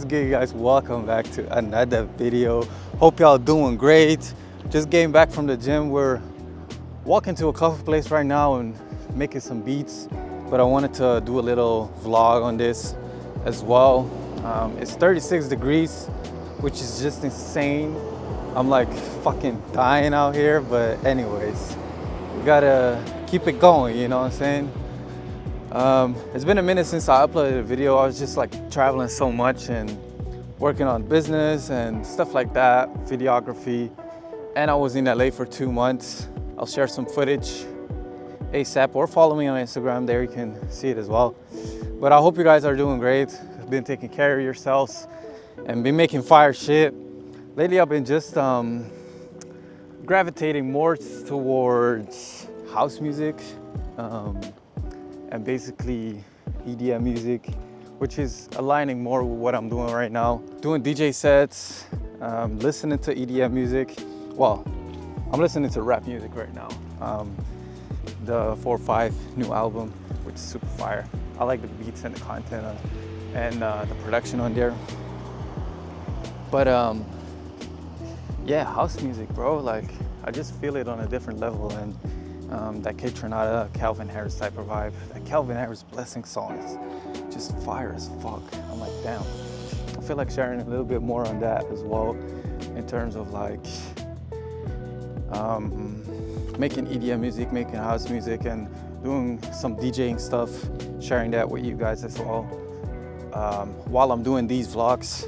good, you guys? Welcome back to another video. Hope y'all doing great. Just getting back from the gym. We're walking to a coffee place right now and making some beats, but I wanted to do a little vlog on this as well. It's 36 degrees, which is just insane. I'm like fucking dying out here, but anyways, we gotta keep it going, you know what I'm saying? It's been a minute since I uploaded a video. I was just like traveling so much and working on business and stuff like that, videography, and I was in LA for 2 months. I'll share some footage ASAP, or follow me on Instagram, there you can see it as well. But I hope you guys are doing great, been taking care of yourselves and been making fire shit. Lately I've been just gravitating more towards house music, and basically EDM music, which is aligning more with what I'm doing right now. Doing DJ sets, listening to EDM music. Well, I'm listening to rap music right now. The 4/5 new album, which is super fire. I like the beats and the content and the production on there. But yeah, house music, bro. Like, I just feel it on a different level, and that Kate Trinata, Calvin Harris type of vibe. That Calvin Harris Blessing song is just fire as fuck. I'm like, damn. I feel like sharing a little bit more on that as well, in terms of like making EDM music, making house music, and doing some DJing stuff, sharing that with you guys as well, while I'm doing these vlogs,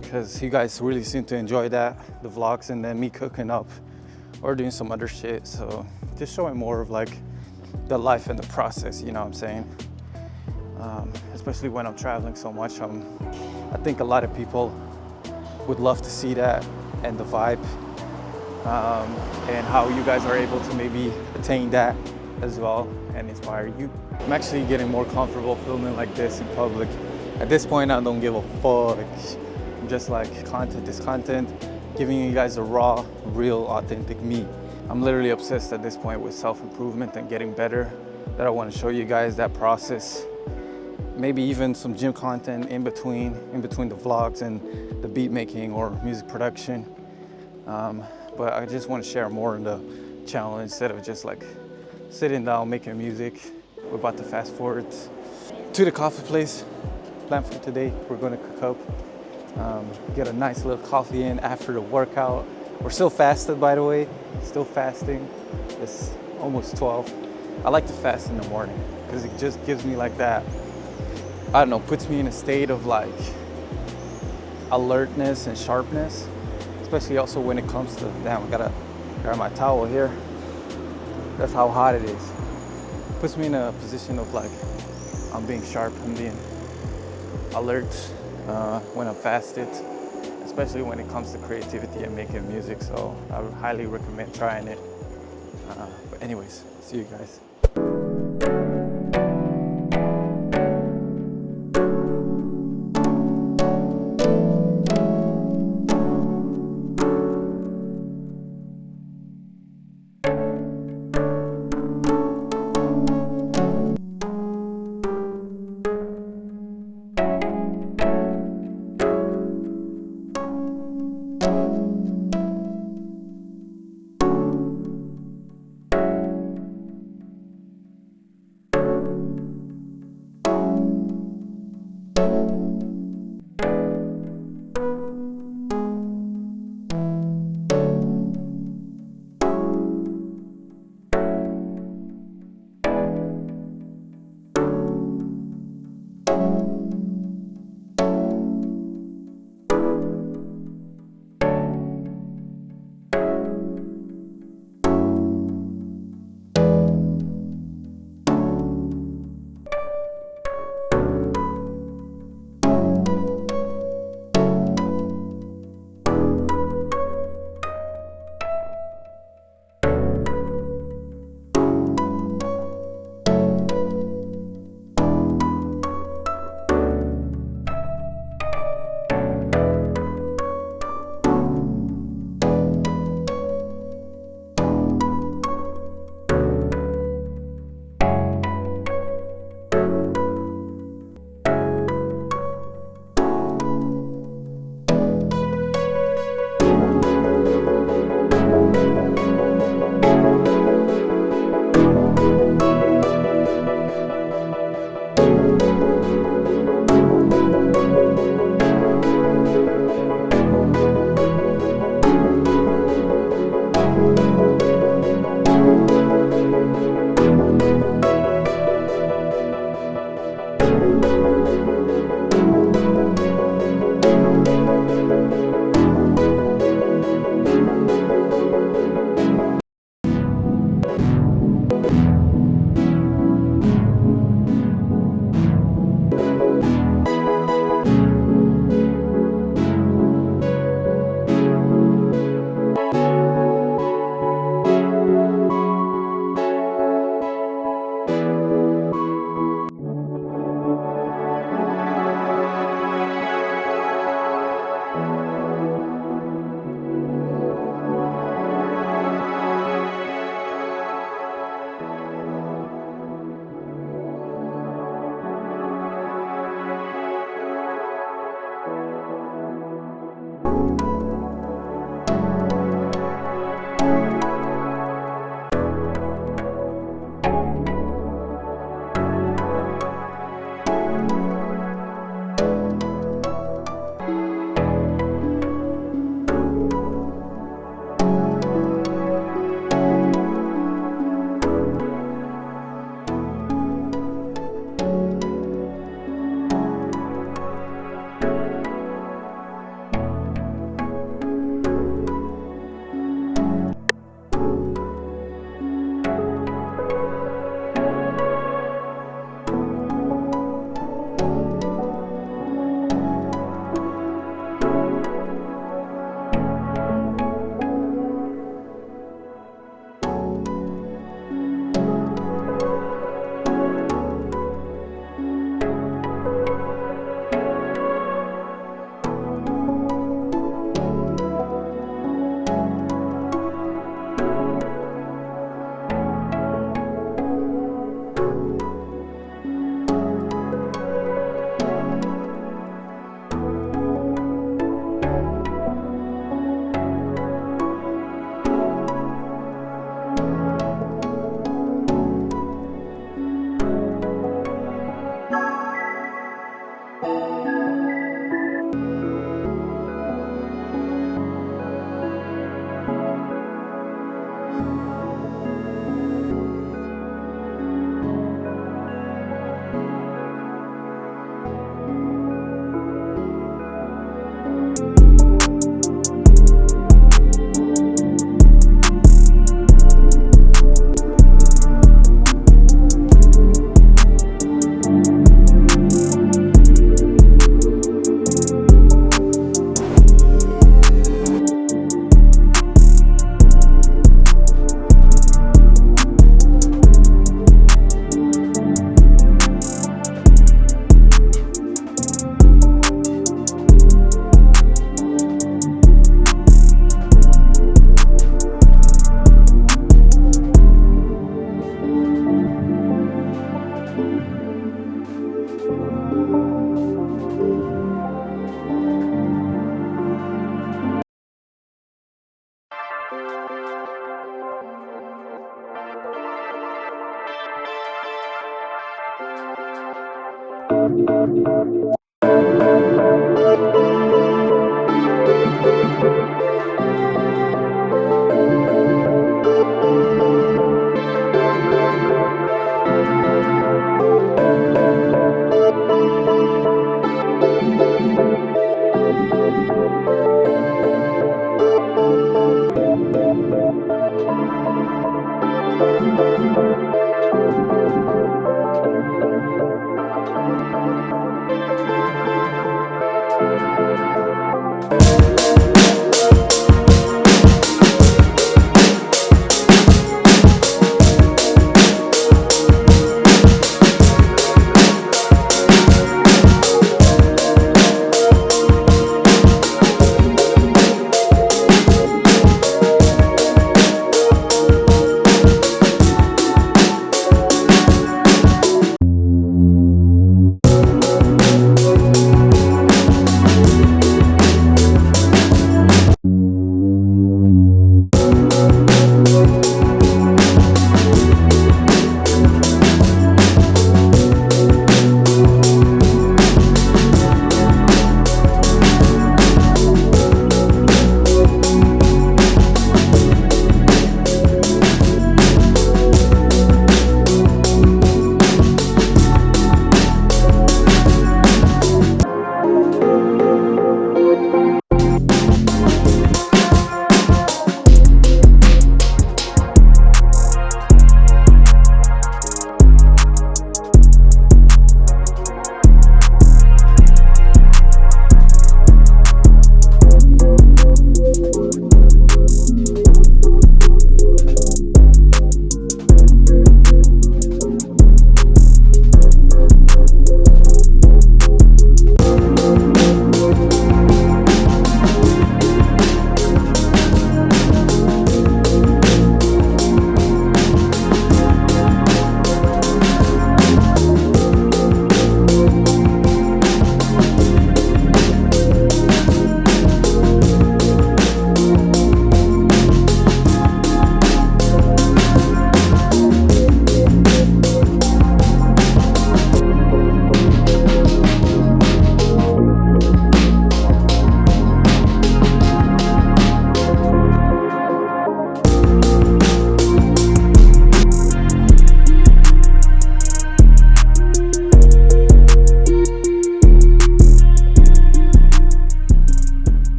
because you guys really seem to enjoy that, the vlogs, and then me cooking up or doing some other shit. So just showing more of like the life and the process, you know what I'm saying? Especially when I'm traveling so much. I think a lot of people would love to see that, and the vibe, and how you guys are able to maybe attain that as well and inspire you. I'm actually getting more comfortable filming like this in public. At this point, I don't give a fuck. I'm just like, content is content, giving you guys a raw, real, authentic me. I'm literally obsessed at this point with self-improvement and getting better, that I want to show you guys that process. Maybe even some gym content in between the vlogs and the beat making or music production. But I just want to share more in the channel instead of just like sitting down making music. We're about to fast forward to the coffee place. Plan for today, we're going to cook up, get a nice little coffee in after the workout. We're still fasted, by the way, still fasting. It's almost 12. I like to fast in the morning because it just gives me like that, I don't know, puts me in a state of like alertness and sharpness, especially also when it comes to, damn, I gotta grab my towel here. That's how hot it is. Puts me in a position of like, I'm being sharp, I'm being alert when I'm fasted, especially when it comes to creativity and making music. So I would highly recommend trying it. But anyways, see you guys.